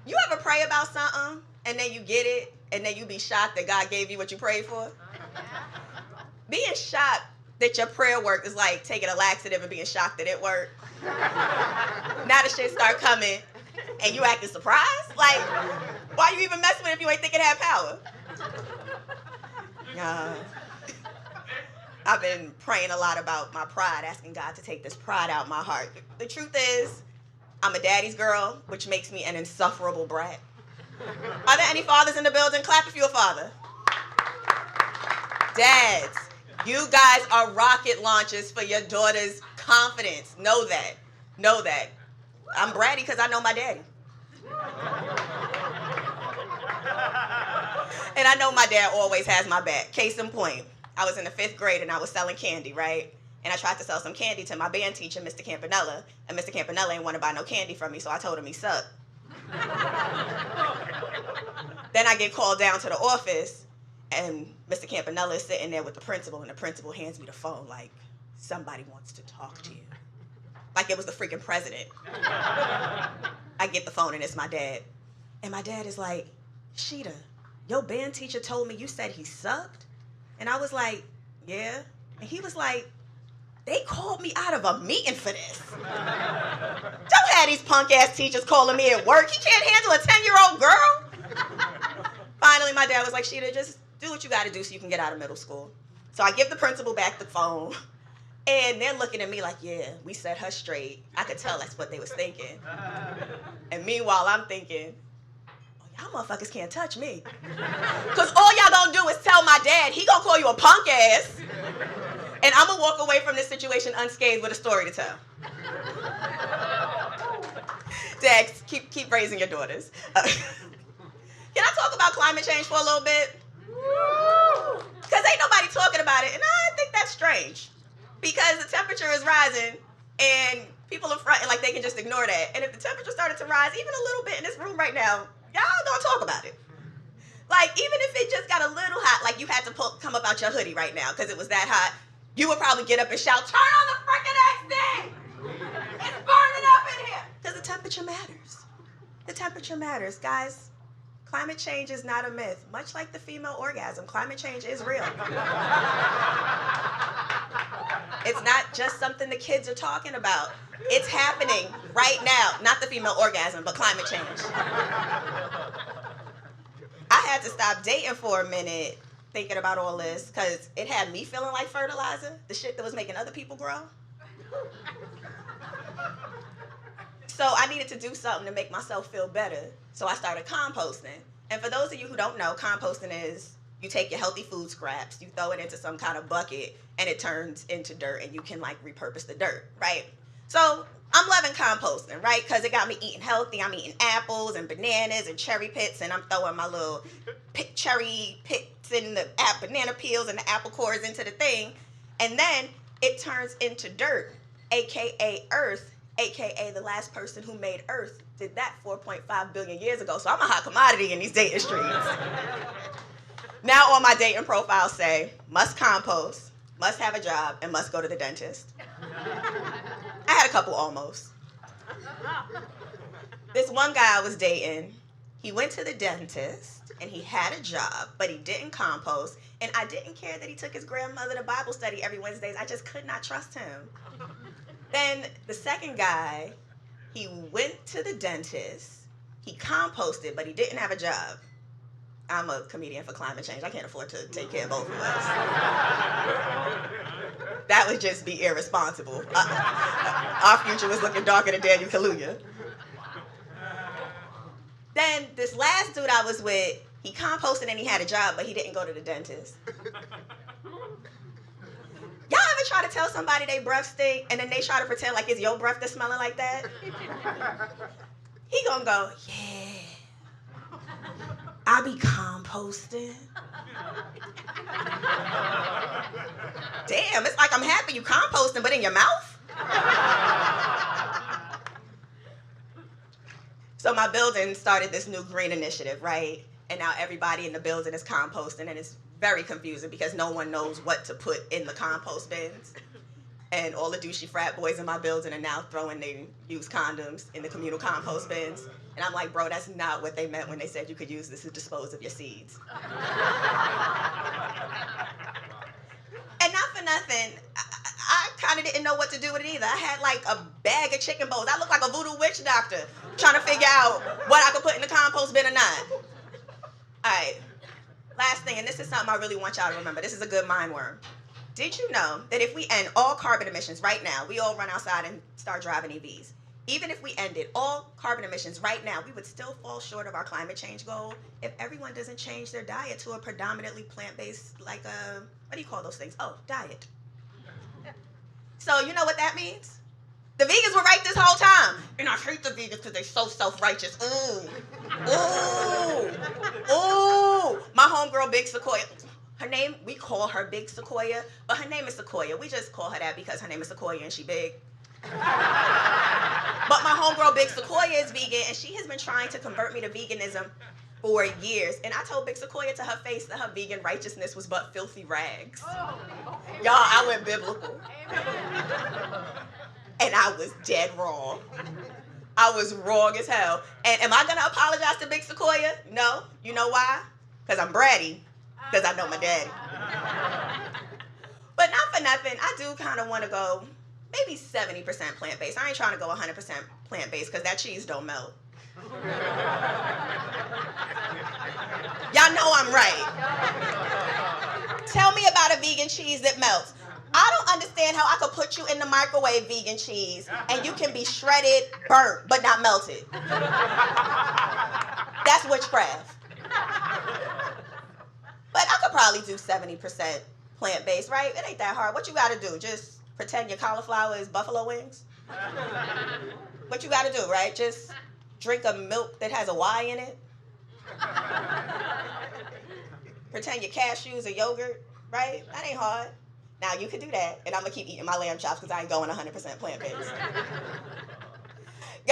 You ever pray about something and then you get it and then you be shocked that God gave you what you prayed for? Being shocked that your prayer worked is like taking a laxative and being shocked that it worked. Now the shit start coming and you acting surprised? Like, why you even messing with it if you ain't think it had power? I've been praying a lot about my pride, asking God to take this pride out my heart. The truth is, I'm a daddy's girl, which makes me an insufferable brat. Are there any fathers in the building? Clap if you're a father. Dads, you guys are rocket launchers for your daughter's confidence. Know that. Know that. I'm bratty because I know my daddy. And I know my dad always has my back. Case in point, I was in the 5th grade and I was selling candy, right? And I tried to sell some candy to my band teacher, Mr. Campanella, and Mr. Campanella ain't want to buy no candy from me, so I told him he sucked. Then I get called down to the office, and Mr. Campanella is sitting there with the principal, and the principal hands me the phone like, somebody wants to talk to you. Like it was the freaking president. I get the phone, and it's my dad. And my dad is like, Sheeta, your band teacher told me you said he sucked? And I was like, yeah. And he was like, they called me out of a meeting for this. Don't have these punk-ass teachers calling me at work. He can't handle a 10-year-old girl. Finally, my dad was like, Sheeta, just do what you got to do so you can get out of middle school. So I give the principal back the phone, and they're looking at me like, yeah, we set her straight. I could tell that's what they was thinking. And meanwhile, I'm thinking, y'all motherfuckers can't touch me. Because all y'all gonna do is tell my dad, he gonna call you a punk ass. And I'm gonna walk away from this situation unscathed with a story to tell. Dad, keep raising your daughters. Can I talk about climate change for a little bit? Because ain't nobody talking about it, and I think that's strange. Because the temperature is rising, and people are fronting like they can just ignore that. And if the temperature started to rise even a little bit in this room right now, y'all don't talk about it. Like, even if it just got a little hot, like you had to come up out your hoodie right now because it was that hot, you would probably get up and shout, turn on the freaking AC! It's burning up in here! Because the temperature matters. The temperature matters, guys. Climate change is not a myth. Much like the female orgasm, climate change is real. It's not just something the kids are talking about. It's happening right now. Not the female orgasm, but climate change. I had to stop dating for a minute thinking about all this because it had me feeling like fertilizer, the shit that was making other people grow. So I needed to do something to make myself feel better. So I started composting. And for those of you who don't know, composting is you take your healthy food scraps, you throw it into some kind of bucket, and it turns into dirt, and you can like repurpose the dirt, right? So I'm loving composting, right? Because it got me eating healthy. I'm eating apples and bananas and cherry pits, and I'm throwing my little cherry pits and the banana peels and the apple cores into the thing. And then it turns into dirt, AKA earth, AKA the last person who made earth did that 4.5 billion years ago. So I'm a hot commodity in these dating streets. Now all my dating profiles say, must compost, must have a job, and must go to the dentist. I had a couple almost. This one guy I was dating, he went to the dentist, and he had a job, but he didn't compost, and I didn't care that he took his grandmother to Bible study every Wednesdays. I just could not trust him. Then the second guy, he went to the dentist, he composted, but he didn't have a job. I'm a comedian for climate change. I can't afford to take care of both of us. That would just be irresponsible. Our future was looking darker than Daniel Kaluuya. Then this last dude I was with, he composted and he had a job, but he didn't go to the dentist. Y'all ever try to tell somebody they breath stink and then they try to pretend like it's your breath that's smelling like that? He gonna go, yeah, I be composting. Damn, it's like I'm happy you composting, but in your mouth? So my building started this new green initiative, right? And now everybody in the building is composting, and it's very confusing because no one knows what to put in the compost bins. And all the douchey frat boys in my building are now throwing their used condoms in the communal compost bins. And I'm like, bro, that's not what they meant when they said you could use this to dispose of your seeds. And not for nothing, I kind of didn't know what to do with it either. I had like a bag of chicken bones. I looked like a voodoo witch doctor trying to figure out what I could put in the compost bin or not. All right, last thing, and this is something I really want y'all to remember. This is a good mind worm. Did you know that if we end all carbon emissions right now, we all run outside and start driving EVs, even if we ended all carbon emissions right now, we would still fall short of our climate change goal if everyone doesn't change their diet to a predominantly plant-based, like a, what do you call those things? Oh, diet. So you know what that means? The vegans were right this whole time. And I hate the vegans because they're so self-righteous. Ooh. Ooh. Ooh. My homegirl, Big Sequoia. Her name, we call her Big Sequoia, but her name is Sequoia. We just call her that because her name is Sequoia and she big. But my homegirl Big Sequoia is vegan, and she has been trying to convert me to veganism for years. And I told Big Sequoia to her face that her vegan righteousness was but filthy rags. Y'all, I went biblical. And I was dead wrong. I was wrong as hell. And am I going to apologize to Big Sequoia? No. You know why? Because I'm bratty. Because I know my daddy. But not for nothing, I do kind of want to go maybe 70% plant-based. I ain't trying to go 100% plant-based because that cheese don't melt. Y'all know I'm right. Tell me about a vegan cheese that melts. I don't understand how I could put you in the microwave vegan cheese and you can be shredded, burnt, but not melted. That's witchcraft. But I could probably do 70% plant-based, right? It ain't that hard. What you gotta do? Just pretend your cauliflower is buffalo wings? What you gotta do, right? Just drink a milk that has a Y in it? Pretend your cashews are yogurt, right? That ain't hard. Now you could do that, and I'm gonna keep eating my lamb chops because I ain't going 100% plant-based.